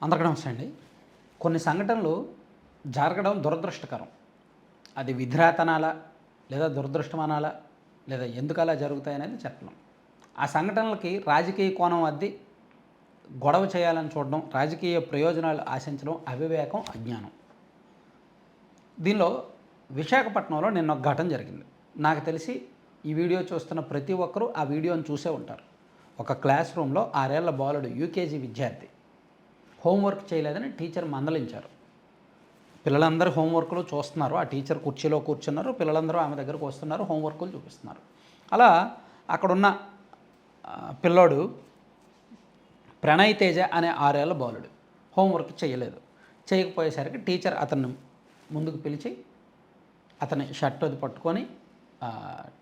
అందరికీ నమస్తే అండి. కొన్ని సంఘటనలు జరగడం దురదృష్టకరం. అది విధిరాతనాలా, లేదా దురదృష్టం అనాలా, లేదా ఎందుకలా జరుగుతాయనేది చెప్పలేం. ఆ సంఘటనలకి రాజకీయ కోణం అద్ది గొడవ చేయాలని చూడడం, రాజకీయ ప్రయోజనాలు ఆశించడం అవివేకం, అజ్ఞానం. దీనిలో విశాఖపట్నంలో నిన్న ఒక ఘటన జరిగింది. నాకు తెలిసి ఈ వీడియో చూస్తున్న ప్రతి ఒక్కరూ ఆ వీడియోని చూసే ఉంటారు. ఒక క్లాస్ రూమ్లో 6 ఏళ్ల బాలుడు యూకేజీ విద్యార్థి హోంవర్క్ చేయలేదని టీచర్ మందలించారు. పిల్లలందరూ హోంవర్క్లు చూస్తున్నారు. ఆ టీచర్ కుర్చీలో కూర్చున్నారు. పిల్లలందరూ ఆమె దగ్గరకు వస్తున్నారు, హోంవర్క్లు చూపిస్తున్నారు. అలా అక్కడున్న పిల్లోడు ప్రణయ్ తేజ అనే 6 ఏళ్ల బాలుడు హోంవర్క్ చేయకపోయేసరికి టీచర్ అతన్ని ముందుకు పిలిచి అతని షర్ట్ అది పట్టుకొని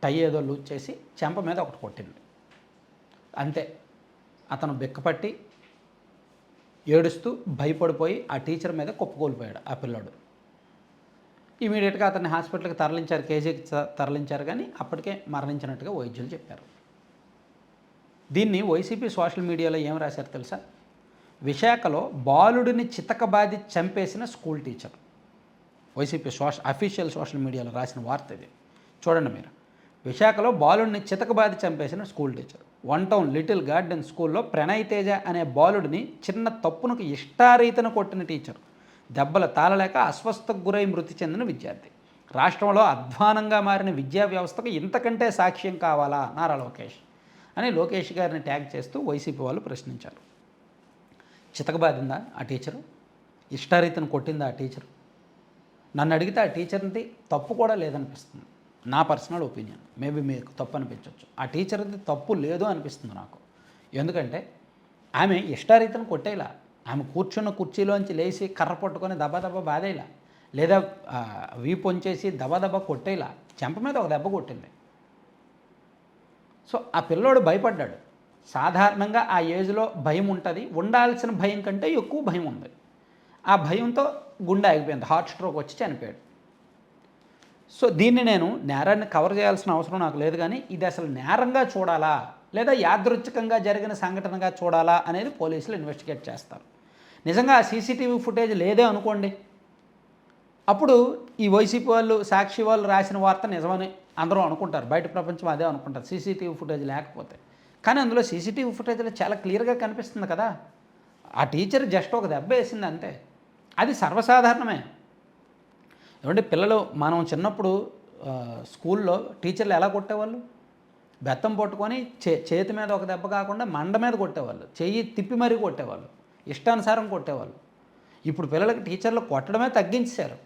టై ఏదో లూజ్ చేసి చెంప మీద ఒకటి కొట్టింది. అంతే. అతను బిక్కపట్టి ఏడుస్తూ భయపడిపోయి ఆ టీచర్ మీద కుప్పకూలిపోయాడు ఆ పిల్లోడు. ఇమీడియట్గా అతన్ని హాస్పిటల్కి తరలించారు, కేజీకి తరలించారు, కానీ అప్పటికే మరణించినట్టుగా వైద్యులు చెప్పారు. దీన్ని వైసీపీ సోషల్ మీడియాలో ఏం రాశారు తెలుసా? విశాఖలో బాలుడిని చితకబాది చంపేసిన school teacher. YCP official social మీడియాలో రాసిన వార్త ఇది. చూడండి మీరు. విశాఖలో బాలుడిని చితకబాది చంపేసిన school teacher. 1 town little garden స్కూల్లో ప్రణయ్ తేజ అనే బాలుడిని చిన్న తప్పునకు ఇష్టారీతన కొట్టిన టీచర్. దెబ్బలు తాళలేక అస్వస్థకు గురై మృతి చెందిన విద్యార్థి. రాష్ట్రంలో అధ్వానంగా మారిన విద్యా వ్యవస్థకు ఇంతకంటే సాక్ష్యం కావాలా నారా లోకేష్ అని లోకేష్ గారిని ట్యాగ్ చేస్తూ వైసీపీ వాళ్ళు ప్రశ్నించారు. చితకబాదిందా ఆ టీచరు? ఇష్టారీతను కొట్టిందా ఆ టీచరు? నన్ను అడిగితే ఆ టీచర్ది తప్పు కూడా లేదనిపిస్తుంది. నా పర్సనల్ ఒపీనియన్. మేబీ మీకు తప్పు అనిపించవచ్చు. ఆ టీచర్ది తప్పు లేదు అనిపిస్తుంది నాకు. ఎందుకంటే ఆమె ఇష్టారీతను కొట్టేలా, ఆమె కూర్చున్న కుర్చీలోంచి లేచి కర్ర పట్టుకొని దబా బాధేలా, లేదా వీపు వంచేసి దబా కొట్టేలా చెంప మీద ఒక దెబ్బ కొట్టింది. సో ఆ పిల్లోడు భయపడ్డాడు. సాధారణంగా ఆ ఏజ్లో భయం ఉంటుంది. ఉండాల్సిన భయం కంటే ఎక్కువ భయం ఉంది. ఆ భయంతో గుండె ఆగిపోయింది. హార్ట్ స్ట్రోక్ వచ్చి చనిపోయాడు. సో దీన్ని నేను నేరాన్ని కవర్ చేయాల్సిన అవసరం నాకు లేదు, కానీ ఇది అసలు నేరంగా చూడాలా లేదా యాదృచ్ఛికంగా జరిగిన సంఘటనగా చూడాలా అనేది పోలీసులు ఇన్వెస్టిగేట్ చేస్తారు. నిజంగా ఆ సీసీటీవీ ఫుటేజ్ లేదే అనుకోండి, అప్పుడు ఈ వైసీపీ వాళ్ళు, సాక్షి వాళ్ళు రాసిన వార్త నిజమని అందరూ అనుకుంటారు. బయట ప్రపంచం అదే అనుకుంటారు సీసీటీవీ ఫుటేజ్ లేకపోతే. కానీ అందులో సీసీటీవీ ఫుటేజ్లో చాలా క్లియర్గా కనిపిస్తుంది కదా. ఆ టీచర్ జస్ట్ ఒక దెబ్బ వేసింది అంతే. అది సర్వసాధారణమే. ఏమంటే పిల్లలు, మనం చిన్నప్పుడు స్కూల్లో టీచర్లు ఎలా కొట్టేవాళ్ళు? బెత్తం పట్టుకొని చేతి మీద ఒక దెబ్బ కాకుండా మండ మీద కొట్టేవాళ్ళు, చెయ్యి తిప్పి మరీ కొట్టేవాళ్ళు, ఇష్టానుసారం కొట్టేవాళ్ళు. ఇప్పుడు పిల్లలకి టీచర్లు కొట్టడమే తగ్గించారు.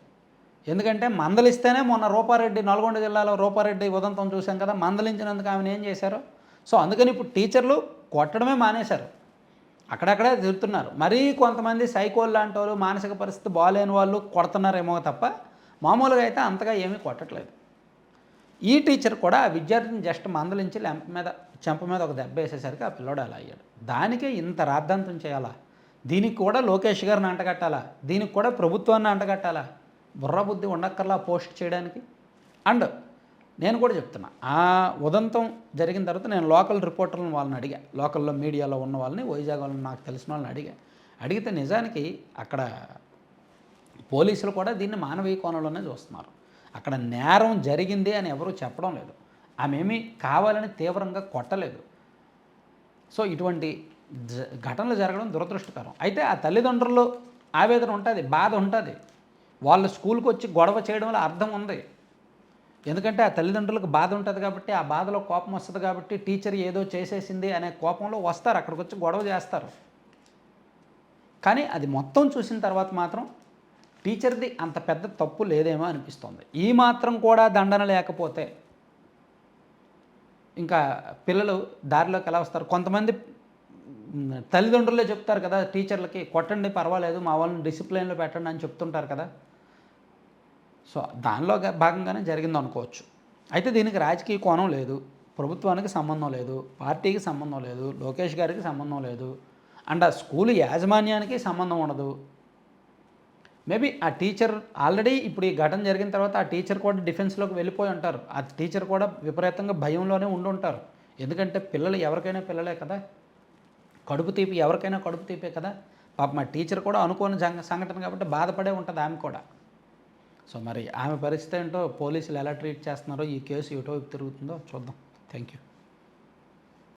ఎందుకంటే మందలిస్తేనే, మొన్న రూపారెడ్డి, నల్గొండ జిల్లాలో రూపారెడ్డి ఉదంతం చూసాం కదా, మందలించినందుకు ఆమెను ఏం చేశారో. సో అందుకని ఇప్పుడు టీచర్లు కొట్టడమే మానేశారు. అక్కడక్కడే తిరుగుతున్నారు. మరీ కొంతమంది సైకోల్ లాంటి వాళ్ళు, మానసిక పరిస్థితి బాగాలేని వాళ్ళు కొడుతున్నారేమో తప్ప మామూలుగా అయితే అంతగా ఏమీ కొట్టట్లేదు. ఈ టీచర్ కూడా ఆ విద్యార్థిని జస్ట్ మందలించి చెంప మీద ఒక దెబ్బ వేసేసరికి ఆ పిల్లోడు అలా అయ్యాడు. దానికే ఇంత రాద్ధాంతం చేయాలా? దీనికి కూడా లోకేష్ గారిని అంటగట్టాలా? దీనికి కూడా ప్రభుత్వాన్ని అంటగట్టాలా? బుర్రబుద్ధి ఉండక్కర్లా పోస్ట్ చేయడానికి. అండ్ నేను కూడా చెప్తున్నా, ఆ ఉదంతం జరిగిన తర్వాత నేను లోకల్ రిపోర్టర్లను వాళ్ళని అడిగా, లోకల్లో మీడియాలో ఉన్న వాళ్ళని, వైజాగ్ వాళ్ళని, నాకు తెలిసిన వాళ్ళని అడిగితే నిజానికి అక్కడ పోలీసులు కూడా దీన్ని మానవీయ కోణంలోనే చూస్తున్నారు. అక్కడ నేరం జరిగింది అని ఎవరూ చెప్పడం లేదు. ఆమె ఏమీ కావాలని తీవ్రంగా కొట్టలేదు. సో ఇటువంటి ఘటనలు జరగడం దురదృష్టకరం. అయితే ఆ తల్లిదండ్రుల్లో ఆవేదన ఉంటుంది, బాధ ఉంటుంది. వాళ్ళు స్కూల్కి వచ్చి గొడవ చేయడంలో అర్థం ఉంది. ఎందుకంటే ఆ తల్లిదండ్రులకు బాధ ఉంటుంది కాబట్టి, ఆ బాధలో కోపం వస్తుంది కాబట్టి, టీచర్ ఏదో చేసేసింది అనే కోపంలో వస్తారు, అక్కడికి వచ్చి గొడవ చేస్తారు. కానీ అది మొత్తం చూసిన తర్వాత మాత్రం టీచర్ది అంత పెద్ద తప్పు లేదేమో అనిపిస్తుంది. ఈ మాత్రం కూడా దండన లేకపోతే ఇంకా పిల్లలు దారిలోకి ఎలా వస్తారు? కొంతమంది తల్లిదండ్రులే చెప్తారు కదా టీచర్లకి, కొట్టండి పర్వాలేదు, మా వాళ్ళని డిసిప్లిన్లో పెట్టండి అని చెప్తుంటారు కదా. సో దానిలో భాగంగానే జరిగింది అనుకోవచ్చు. అయితే దీనికి రాజకీయ కోణం లేదు, ప్రభుత్వానికి సంబంధం లేదు, పార్టీకి సంబంధం లేదు, లోకేష్ గారికి సంబంధం లేదు, అండ్ ఆ స్కూల్ యాజమాన్యానికి సంబంధం ఉండదు. మేబీ ఆ టీచర్ ఆల్రెడీ ఇప్పుడు ఈ ఘటన జరిగిన తర్వాత ఆ టీచర్ కూడా డిఫెన్స్లోకి వెళ్ళిపోయి ఉంటారు. ఆ టీచర్ కూడా విపరీతంగా భయంలోనే ఉండి ఉంటారు. ఎందుకంటే పిల్లలు ఎవరికైనా పిల్లలే కదా. కడుపు తీపి ఎవరికైనా కడుపు తీపే కదా. పాప మా టీచర్ కూడా అనుకోని సంఘటన కాబట్టి బాధపడే ఉంటుంది ఆమె కూడా. సో మరి ఆమె పరిస్థితి ఏంటో, పోలీసులు ఎలా ట్రీట్ చేస్తున్నారో, ఈ కేసు ఎటో తిరుగుతుందో చూద్దాం. Thank you.